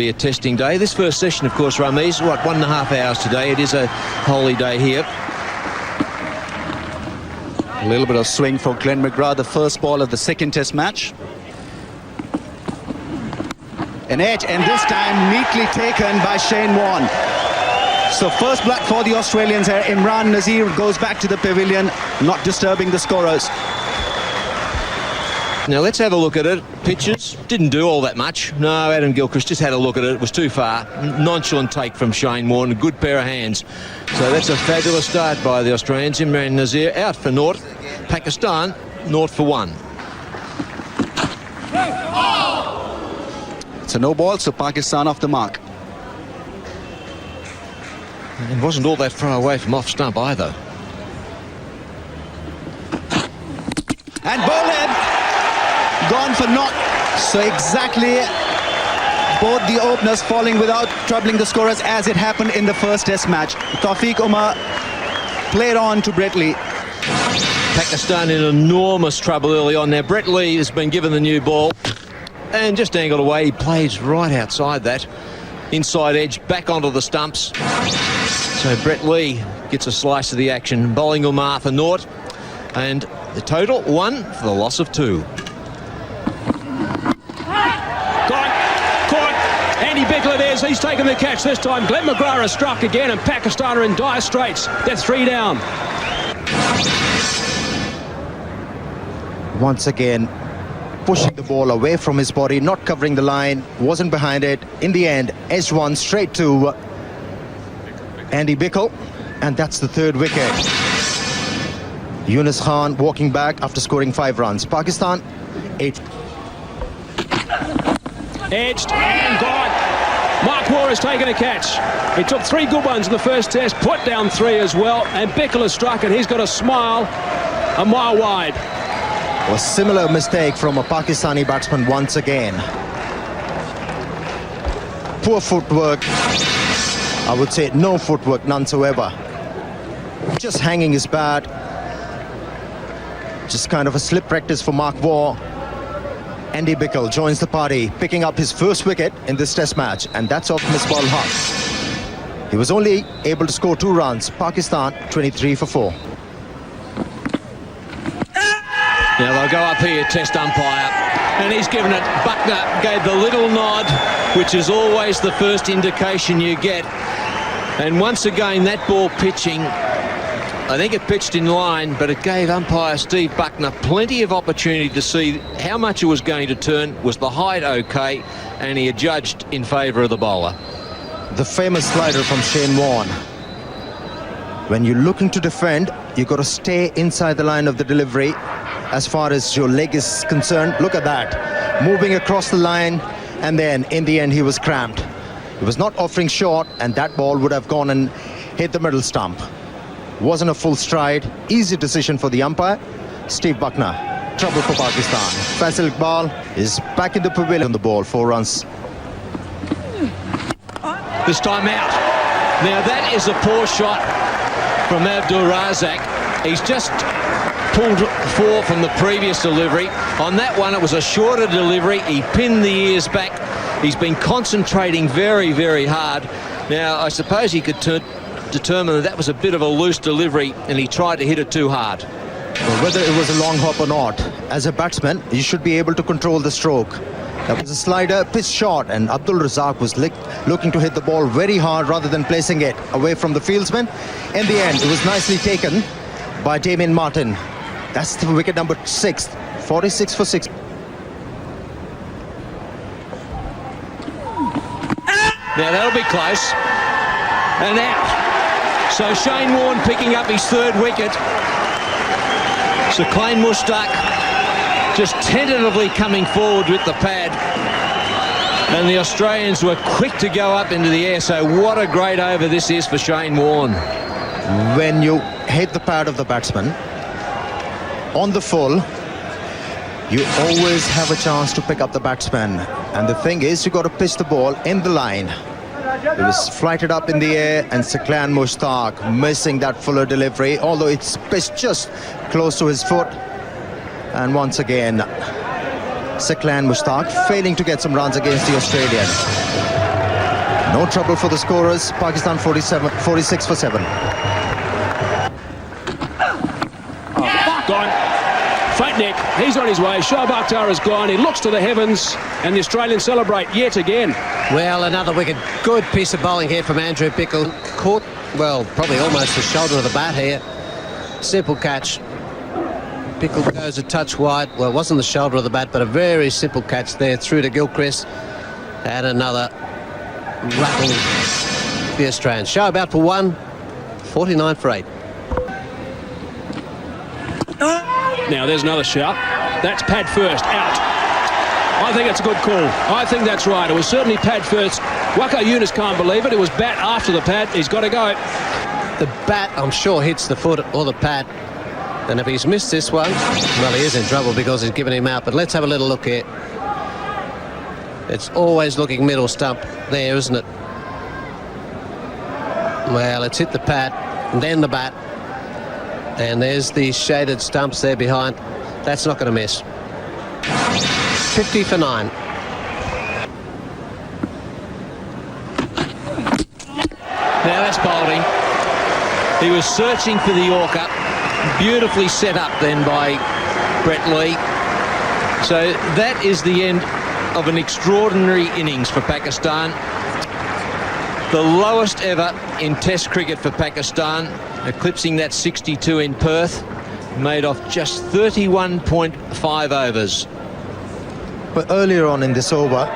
be a testing day. This first session, of course, Rameez, 1.5 hours today. It is a holy day here. A little bit of swing for Glenn McGrath, the first ball of the second test match. An edge, and this time neatly taken by Shane Warne. So first blood for the Australians here. Imran Nazir goes back to the pavilion, not disturbing the scorers. Now let's have a look at it. Pitches didn't do all that much. No, Adam Gilchrist just had a look at it. It was too far. Nonchalant take from Shane Warne. A good pair of hands. So that's a fabulous start by the Australians. Imran Nazir out for naught. Pakistan naught for 1. It's a no ball, so Pakistan off the mark. And wasn't all that far away from off stump either. And bowlhead gone for naught. So exactly both the openers falling without troubling the scorers, as it happened in the first test match. Taufiq Umar played on to Brett Lee. Pakistan in enormous trouble early on. Now Brett Lee has been given the new ball and just angled away. He plays right outside that. Inside edge, back onto the stumps. So Brett Lee gets a slice of the action. Bowling Umar for naught. And the total 1 for the loss of 2. Caught. Andy Bickler there's. He's taken the catch this time. Glenn McGrath has struck again, and Pakistan are in dire straits. They're 3 down. Once again, pushing the ball away from his body, not covering the line, wasn't behind it. In the end, edged one straight to Andy Bickle, and that's the 3rd wicket. Yunus Khan walking back after scoring 5 runs. Pakistan, 8. Edged and gone. Mark Waugh has taken a catch. He took 3 good ones in the first test, put down 3 as well, and Bickle has struck, and he's got a smile a mile wide. A similar mistake from a Pakistani batsman once again. Poor footwork. I would say no footwork, none whatsoever. Just hanging his bat. Just kind of a slip practice for Mark Waugh. Andy Bickle joins the party, picking up his first wicket in this test match, and that's off Misbah Haq. He was only able to score 2 runs. Pakistan 23 for 4. Now they'll go up here, test umpire, and he's given it. Buckner gave the little nod, which is always the first indication you get. And once again, that ball pitching, I think it pitched in line, but it gave umpire Steve Buckner plenty of opportunity to see how much it was going to turn. Was the height okay? And he adjudged in favour of the bowler. The famous slider from Shane Warne. When you're looking to defend, you've got to stay inside the line of the delivery. As far as your leg is concerned, look at that. Moving across the line, and then in the end he was cramped. He was not offering short, and that ball would have gone and hit the middle stump. Wasn't a full stride. Easy decision for the umpire, Steve Buckner. Trouble for Pakistan. Faisal Iqbal is back in the pavilion on the ball, 4 runs. This time out. Now that is a poor shot from Abdul Razak. He's just pulled 4 from the previous delivery. On that one, it was a shorter delivery. He pinned the ears back. He's been concentrating very, very hard. Now, I suppose he could determine that was a bit of a loose delivery, and he tried to hit it too hard. Well, whether it was a long hop or not, as a batsman, you should be able to control the stroke. That was a slider, pitch short, and Abdul Razak was looking to hit the ball very hard rather than placing it away from the fieldsman. In the end, it was nicely taken by Damien Martin. That's the wicket number 6, 46 for 6. Now that'll be close. And out. So Shane Warne picking up his 3rd wicket. So Klein Mushtaq just tentatively coming forward with the pad. And the Australians were quick to go up into the air. So what a great over this is for Shane Warne. When you hit the pad of the batsman on the full, you always have a chance to pick up the batsman. And the thing is, you got to pitch the ball in the line. It was flighted up in the air, and Siklan Mushtaq missing that fuller delivery, although it's pitched just close to his foot. And once again, Siklan Mushtaq failing to get some runs against the Australians. No trouble for the scorers. Pakistan 46 for 7. Gone. Front neck, he's on his way. Shoaib Akhtar has gone. He looks to the heavens, and the Australians celebrate yet again. Well, another wicket. Good piece of bowling here from Andrew Bickle. Caught, well, probably almost the shoulder of the bat here. Simple catch. Bickle goes a touch wide. Well, it wasn't the shoulder of the bat, but a very simple catch there through to Gilchrist. And another rattle the Australians. Shoaib out for 1, 49 for 8. Now there's another shout. That's pad first, out. I think it's a good call. I think that's right. It was certainly pad first. Waqar Younis can't believe it. It was bat after the pad. He's got to go. The bat, I'm sure, hits the foot or the pad. And if he's missed this one, well, he is in trouble because he's given him out. But let's have a little look here. It's always looking middle stump there, isn't it? Well, it's hit the pad, and then the bat. And there's the shaded stumps there behind. That's not going to miss. 50 for 9. Now that's bowling. He was searching for the Yorker. Beautifully set up then by Brett Lee. So that is the end of an extraordinary innings for Pakistan. The lowest ever in Test cricket for Pakistan, eclipsing that 62 in Perth, made off just 31.5 overs. But earlier on in this over,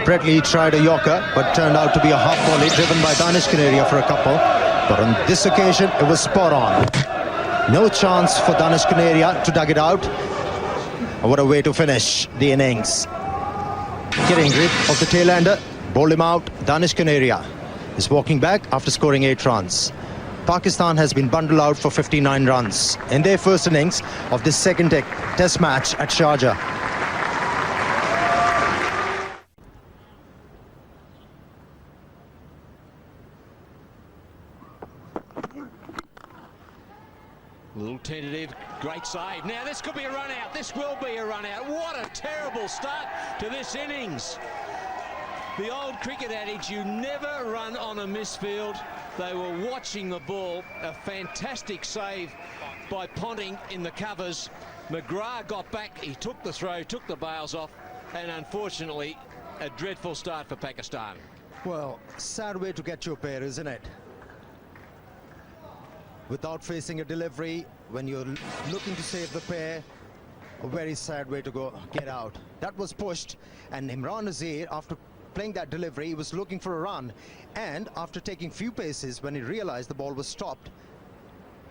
Brett Lee tried a Yorker, but turned out to be a half volley driven by Danish Canaria for a couple. But on this occasion, it was spot on. No chance for Danish Canaria to dug it out. And what a way to finish the innings. Getting rid of the tail-ender, bowled him out. Danish Canaria is walking back after scoring 8 runs. Pakistan has been bundled out for 59 runs in their first innings of this second test match at Sharjah. A little tentative, great save. Now this could be a run out. This will be a run out. What a terrible start to this innings. The old cricket adage, you never run on a misfield. They were watching the ball. A fantastic save by Ponting in the covers. McGrath got back, he took the throw, took the bails off, and unfortunately, a dreadful start for Pakistan. Well, sad way to get your pair, isn't it? Without facing a delivery, when you're looking to save the pair, a very sad way to get out. That was pushed, and Imran Nazir, after playing that delivery, he was looking for a run, and after taking few paces, when he realized the ball was stopped,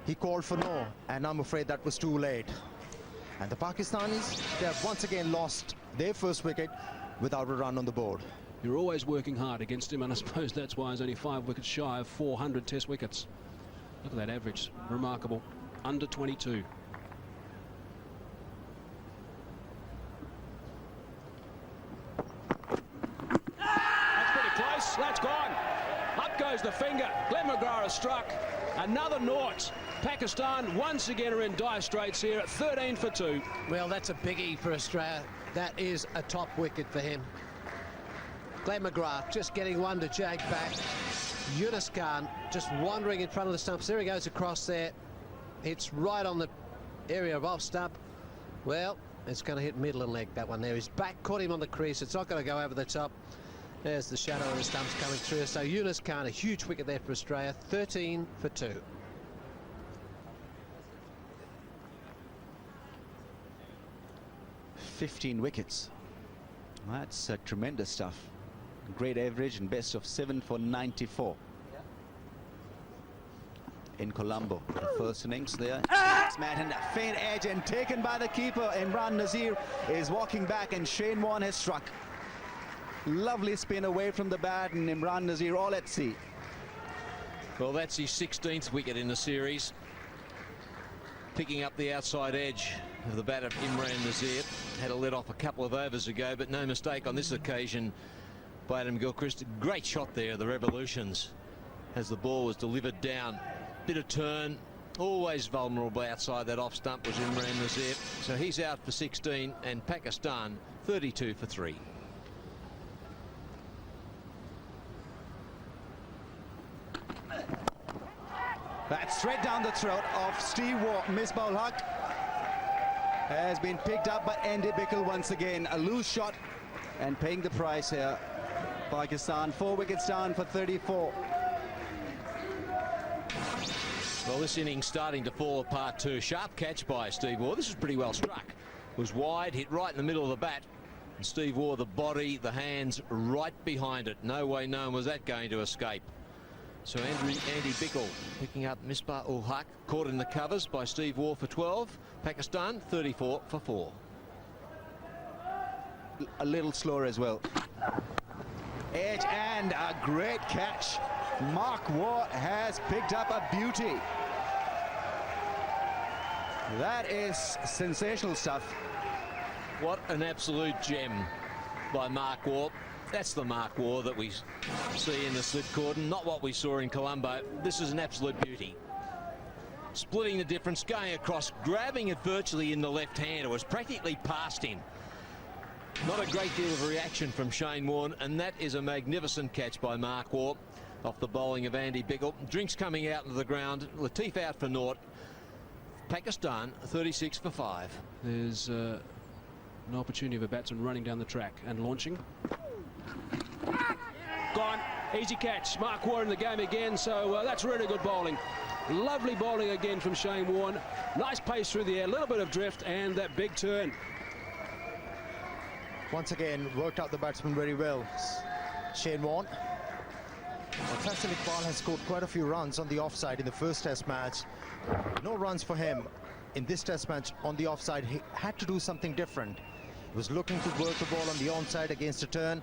he called for no, and I'm afraid that was too late. And the Pakistanis, they have once again lost their first wicket without a run on the board. You're always working hard against him, and I suppose that's why he's only 5 wickets shy of 400 Test wickets. Look at that average, remarkable. Under 22. That's pretty close. That's gone. Up goes the finger. Glenn McGrath has struck. Another nought. Pakistan once again are in dire straits here at 13 for 2. Well, that's a biggie for Australia. That is a top wicket for him. Glenn McGrath just getting one to jag back. Younis Khan just wandering in front of the stumps. There he goes across there. It's right on the area of off stump. Well, it's going to hit middle and leg, that one there. His back caught him on the crease. It's not going to go over the top. There's the shadow of the stumps coming through. So Younis Khan, a huge wicket there for Australia. 13 for 2. "15 wickets. That's tremendous stuff. Great average and best of 7 for 94. In Colombo, the first innings there. Matt, and a faint edge and taken by the keeper. Imran Nazir is walking back, and Shane Warne has struck. Lovely spin away from the bat, and Imran Nazir all at sea. Well, that's his 16th wicket in the series. Picking up the outside edge of the bat of Imran Nazir. Had a let off a couple of overs ago, but no mistake on this occasion by Adam Gilchrist. Great shot there, the Revolutions, as the ball was delivered down. Bit of turn, always vulnerable outside that off stump was Imran Nazir. So he's out for 16, and Pakistan 32 for 3. That's straight down the throat of Steve Waugh. Misbah ul Haq has been picked up by Andy Bickle once again. A loose shot and paying the price here. Pakistan 4 wickets down for 34. Well, this innings starting to fall apart too. Sharp catch by Steve Waugh. This was pretty well struck. Was wide, hit right in the middle of the bat. And Steve Waugh, the body, the hands right behind it. No way known was that going to escape. So Andy Bickle picking up Misbah ul Haq, caught in the covers by Steve Waugh for 12. Pakistan 34 for 4. A little slower as well. Edge and a great catch. Mark Waugh has picked up a beauty. That is sensational stuff. What an absolute gem by Mark Waugh. That's the Mark Waugh that we see in the slip cordon, not what we saw in Colombo. This is an absolute beauty. Splitting the difference, going across, grabbing it virtually in the left hand. It was practically past him. Not a great deal of reaction from Shane Warne, and that is a magnificent catch by Mark Waugh off the bowling of Andy Bickle. Drinks coming out into the ground. Latif out for naught. Pakistan 36 for 5. There's an opportunity of a batsman running down the track and launching. Gone. Easy catch. Mark Waugh in the game again, so that's really good bowling. Lovely bowling again from Shane Warne. Nice pace through the air, a little bit of drift, and that big turn. Once again, worked out the batsman very well. Shane Warne. Faisal Iqbal has scored quite a few runs on the offside in the first test match. No runs for him in this test match on the offside. He had to do something different. He was looking to work the ball on the onside against a turn,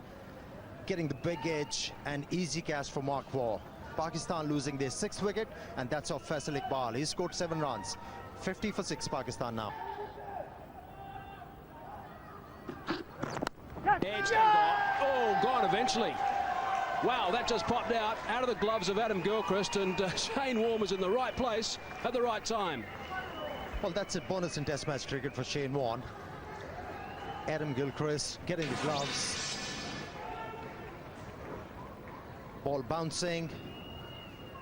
getting the big edge and easy catch for Mark Waugh. Pakistan losing their 6th wicket, and that's off Faisal Iqbal. He scored 7 runs. 50 for 6 Pakistan now. Edge and gone. Oh, gone eventually. Wow, that just popped out of the gloves of Adam Gilchrist, and Shane Warne was in the right place at the right time. Well, that's a bonus in test match cricket for Shane Warne. Adam Gilchrist getting the gloves. Ball bouncing,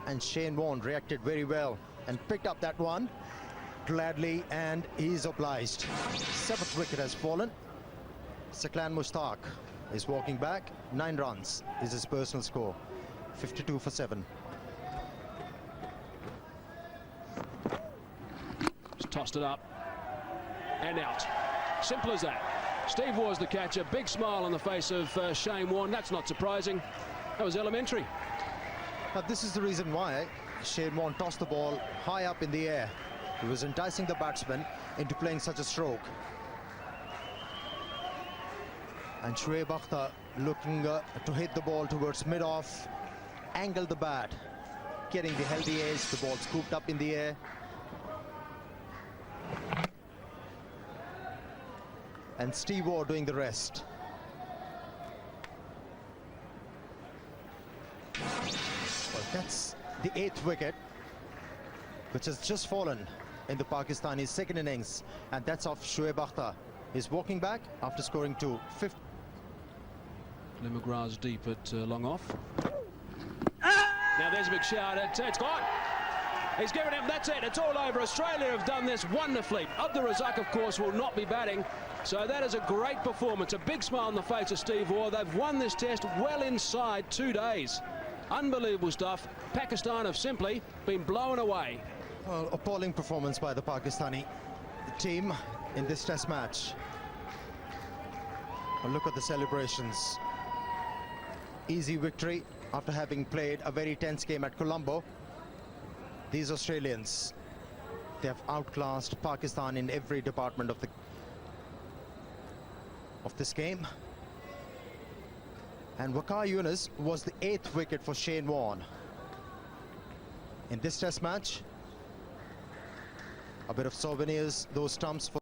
and Shane Warne reacted very well and picked up that one gladly, and he's obliged. 7th wicket has fallen. Saqlan Mushtaq is walking back. 9 runs is his personal score. 52 for 7. Just tossed it up and out. Simple as that. Steve Waugh's the catcher. Big smile on the face of Shane Warne. That's not surprising. That was elementary. Now, this is the reason why Shane Warne tossed the ball high up in the air. He was enticing the batsman into playing such a stroke. And Shoaib Akhtar looking to hit the ball towards mid-off, angled the bat, getting the healthy edge, the ball scooped up in the air. And Steve Waugh doing the rest. Well, that's the 8th wicket, which has just fallen in the Pakistani 2nd innings, and that's off Shoaib Akhtar. He's walking back after scoring 2. 5th. Glenn McGrath's deep at long off. Now there's a big shout. It's gone. He's given him. That's it. It's all over. Australia have done this wonderfully. Abdur Razak, of course, will not be batting. So that is a great performance. A big smile on the face of Steve Waugh. They've won this test well inside 2 days. Unbelievable stuff. Pakistan have simply been blown away. Well, appalling performance by the Pakistani team in this test match. Well, look at the celebrations. Easy victory after having played a very tense game at Colombo. These Australians, they have outclassed Pakistan in every department of this game. And Waqar Younis was the 8th wicket for Shane Warne in this test match. A bit of souvenirs, those stumps for